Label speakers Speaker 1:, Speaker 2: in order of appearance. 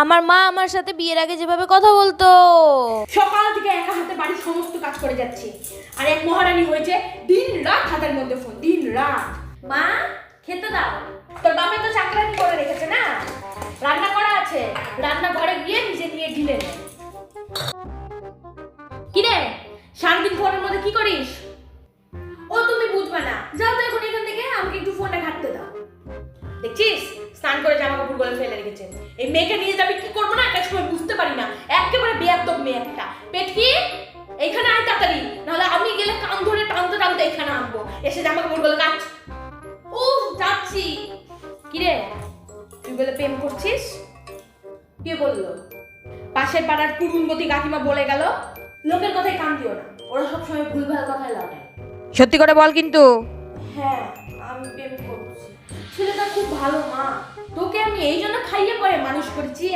Speaker 1: আমার মা আমার সাথে বিয়ের আগে যেভাবে কথা বলতো,
Speaker 2: সকাল থেকে একা হাতে বাড়ির সমস্ত কাজ করে যাচ্ছি, আর এক মহারানী হয়েছে দিন রাত হাতের মধ্যে ফোন, দিন রাত।
Speaker 1: মা খেতে দাও।
Speaker 2: তোর বাপে তো চাকরানি করে রেখেছে না, রান্না করা আছে, রান্নাঘরে গিয়ে নিজে নিয়ে ঢিলে নে। কি রে, সারাদিন ফোনের মধ্যে কি করিস? ও তুমি বুঝবে না, যাও তো এখন এখান থেকে, আমাকে একটু ফোনটা ঘাটতে দাও। দেখছিস স্নান করে জামা কাপড় গুলো ফেলে রেখেছে, এই মেয়েকে নিয়ে যাবি কি করবো না একটা সময় বুঝতে পারি না, একেবারে বেয়াদব মেয়ে একটা। পেটকি এইখানে আয় তাড়াতাড়ি, নাহলে আমি গেলে কান ধরে টানতে টানতে এখানে আনবো, এসে জামা কাপড় গুলো কাচ। উফ যাচ্ছি। কি রে, তুই বলে প্রেম করছিস? কে বললো? পাশের পাড়ার কুটুম্বতী কাকিমা বলে গেল। লোকের কথায় কান দিও না, ওরা সবসময় ভুলভাল কথাই লাগায়।
Speaker 1: সত্যি করে বল কিন্তু।
Speaker 2: হ্যাঁ আমি প্রেম করছি, ছেলেটা খুব ভালো মা, তোকে আমি এই জন্য খাইয়ে পরে মানুষ করেছি।